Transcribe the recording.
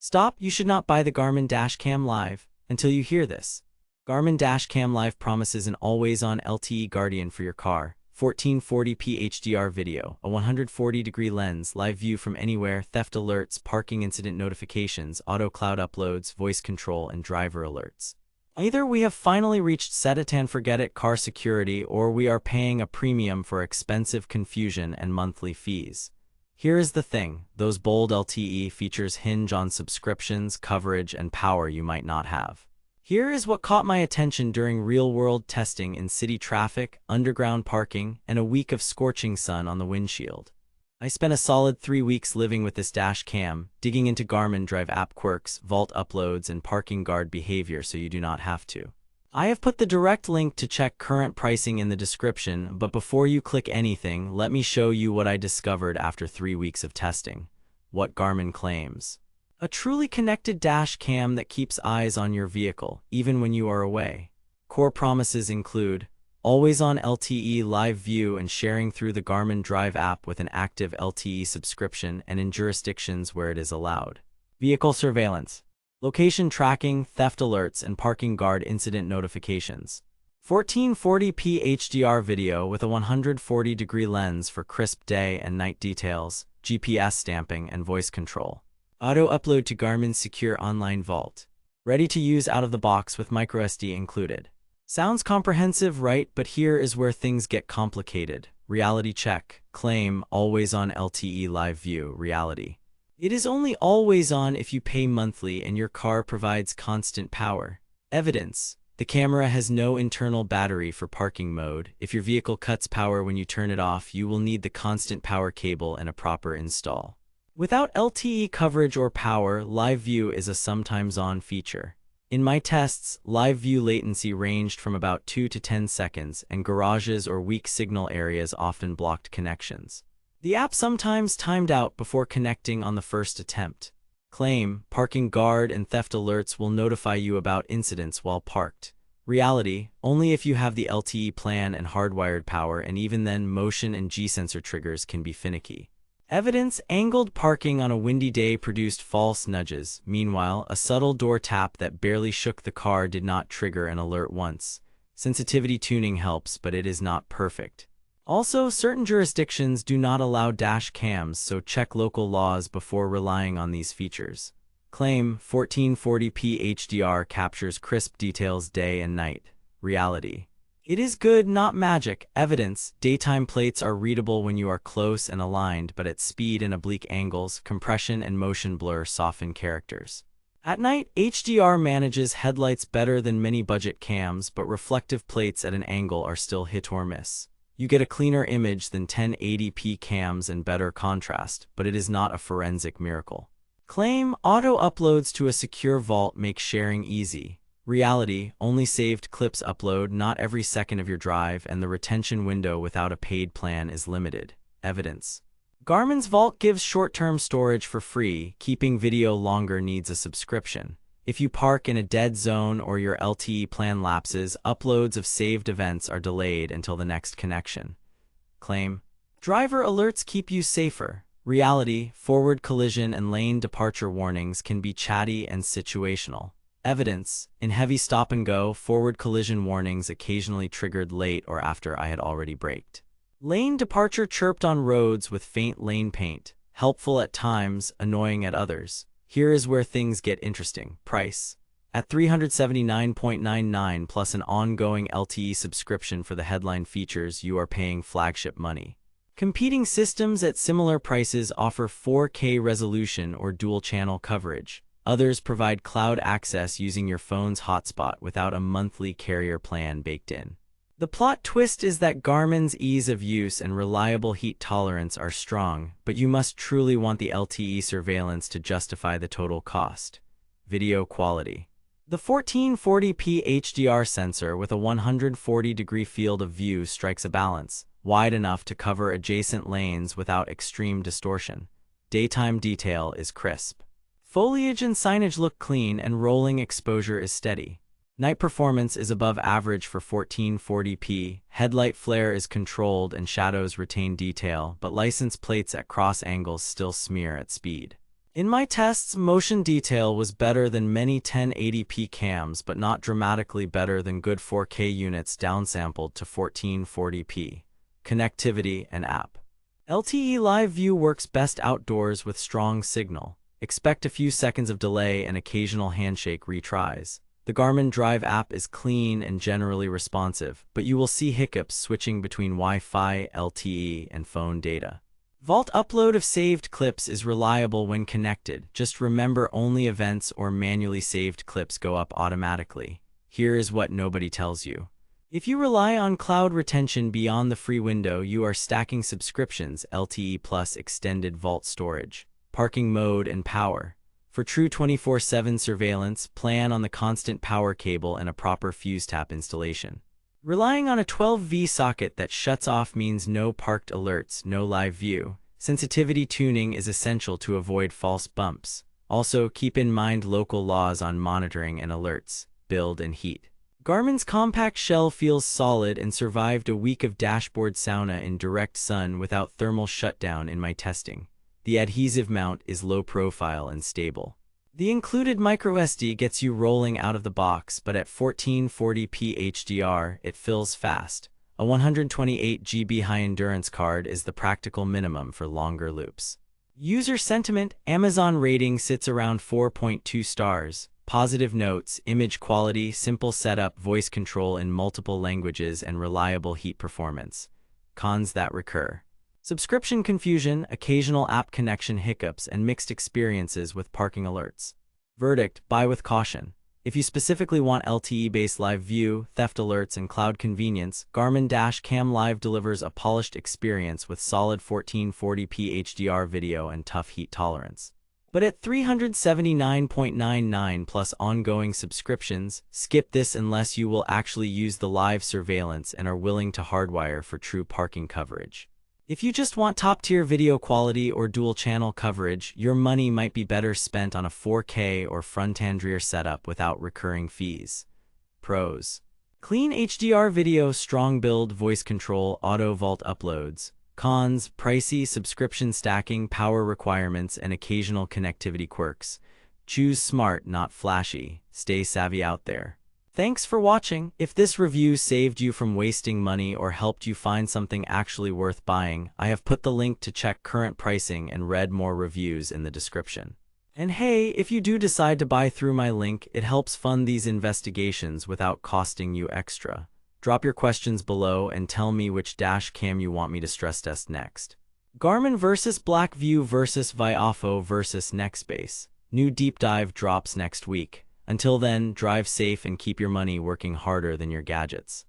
Stop, you should not buy the Garmin Dash Cam Live until you hear this. Garmin Dash Cam Live promises an always-on LTE guardian for your car, 1440p HDR video, a 140-degree lens, live view from anywhere, theft alerts, parking incident notifications, auto cloud uploads, voice control, and driver alerts. Either we have finally reached set-it-and-forget-it car security, or we are paying a premium for expensive confusion and monthly fees. Here is the thing, those bold LTE features hinge on subscriptions, coverage, and power you might not have. Here is what caught my attention during real-world testing in city traffic, underground parking, and a week of scorching sun on the windshield. I spent a solid 3 weeks living with this dash cam, digging into Garmin Drive App quirks, vault uploads, and parking guard behavior so you do not have to. I have put the direct link to check current pricing in the description, but before you click anything, let me show you what I discovered after 3 weeks of testing. What Garmin claims. A truly connected dash cam that keeps eyes on your vehicle, even when you are away. Core promises include always-on LTE live view and sharing through the Garmin Drive app with an active LTE subscription and in jurisdictions where it is allowed. Vehicle surveillance. Location tracking, theft alerts, and parking guard incident notifications. 1440p HDR video with a 140-degree lens for crisp day and night details, GPS stamping, and voice control. Auto upload to Garmin's secure online vault. Ready to use out of the box with microSD included. Sounds comprehensive, right? But here is where things get complicated. Reality check. Claim always-on LTE live view. Reality. It is only always on if you pay monthly and your car provides constant power. Evidence. The camera has no internal battery for parking mode. If your vehicle cuts power when you turn it off, you will need the constant power cable and a proper install. Without LTE coverage or power, live view is a sometimes on feature. In my tests, live view latency ranged from about 2 to 10 seconds, and garages or weak signal areas often blocked connections. The app sometimes timed out before connecting on the first attempt. Claim, parking guard and theft alerts will notify you about incidents while parked. Reality, only if you have the LTE plan and hardwired power, and even then motion and G-sensor triggers can be finicky. Evidence, angled parking on a windy day produced false nudges. Meanwhile, a subtle door tap that barely shook the car did not trigger an alert once. Sensitivity tuning helps, but it is not perfect. Also, certain jurisdictions do not allow dash cams, so check local laws before relying on these features. Claim, 1440p HDR captures crisp details day and night. Reality. It is good, not magic. Evidence, daytime plates are readable when you are close and aligned, but at speed and oblique angles, compression and motion blur soften characters. At night, HDR manages headlights better than many budget cams, but reflective plates at an angle are still hit or miss. You get a cleaner image than 1080p cams and better contrast, but it is not a forensic miracle. Claim, auto uploads to a secure vault make sharing easy. Reality, only saved clips upload not every second of your drive, and the retention window without a paid plan is limited. Evidence. Garmin's Vault gives short-term storage for free. Keeping video longer needs a subscription. If you park in a dead zone or your LTE plan lapses, uploads of saved events are delayed until the next connection. Claim. Driver alerts keep you safer. Reality, forward collision and lane departure warnings can be chatty and situational. Evidence, in heavy stop-and-go, forward collision warnings occasionally triggered late or after I had already braked. Lane departure chirped on roads with faint lane paint, helpful at times, annoying at others. Here is where things get interesting. Price. At $379.99 plus an ongoing LTE subscription for the headline features, you are paying flagship money. Competing systems at similar prices offer 4K resolution or dual-channel coverage. Others provide cloud access using your phone's hotspot without a monthly carrier plan baked in. The plot twist is that Garmin's ease of use and reliable heat tolerance are strong, but you must truly want the LTE surveillance to justify the total cost. Video quality. The 1440p HDR sensor with a 140-degree field of view strikes a balance, wide enough to cover adjacent lanes without extreme distortion. Daytime detail is crisp. Foliage and signage look clean and rolling exposure is steady. Night performance is above average for 1440p, headlight flare is controlled and shadows retain detail, but license plates at cross angles still smear at speed. In my tests, motion detail was better than many 1080p cams, but not dramatically better than good 4K units downsampled to 1440p. Connectivity and app. LTE Live View works best outdoors with strong signal. Expect a few seconds of delay and occasional handshake retries. The Garmin Drive app is clean and generally responsive, but you will see hiccups switching between Wi-Fi, LTE, and phone data. Vault upload of saved clips is reliable when connected. Just remember only events or manually saved clips go up automatically. Here is what nobody tells you. If you rely on cloud retention beyond the free window, you are stacking subscriptions, LTE plus extended vault storage, parking mode, and power. For true 24/7 surveillance, plan on the constant power cable and a proper fuse tap installation. Relying on a 12V socket that shuts off means no parked alerts, no live view. Sensitivity tuning is essential to avoid false bumps. Also, keep in mind local laws on monitoring and alerts, build and heat. Garmin's compact shell feels solid and survived a week of dashboard sauna in direct sun without thermal shutdown in my testing. The adhesive mount is low profile and stable. The included microSD gets you rolling out of the box, but at 1440p HDR, it fills fast. A 128GB high-endurance card is the practical minimum for longer loops. User sentiment: Amazon rating sits around 4.2 stars. Positive notes: image quality, simple setup, voice control in multiple languages, and reliable heat performance. Cons that recur: subscription confusion, occasional app connection hiccups, and mixed experiences with parking alerts. Verdict: buy with caution. If you specifically want LTE-based live view, theft alerts, and cloud convenience, Garmin Dash Cam Live delivers a polished experience with solid 1440p HDR video and tough heat tolerance. But at $379.99 plus ongoing subscriptions, skip this unless you will actually use the live surveillance and are willing to hardwire for true parking coverage. If you just want top-tier video quality or dual-channel coverage, your money might be better spent on a 4K or Frontandrier setup without recurring fees. Pros: clean HDR video, strong build, voice control, auto vault uploads. Cons: pricey, subscription stacking, power requirements, and occasional connectivity quirks. Choose smart, not flashy. Stay savvy out there. Thanks for watching. If this review saved you from wasting money or helped you find something actually worth buying, I have put the link to check current pricing and read more reviews in the description. And hey, if you do decide to buy through my link, it helps fund these investigations without costing you extra. Drop your questions below and tell me which dash cam you want me to stress test next. Garmin versus Blackview versus Viofo versus Nextbase. New deep dive drops next week. Until then, drive safe and keep your money working harder than your gadgets.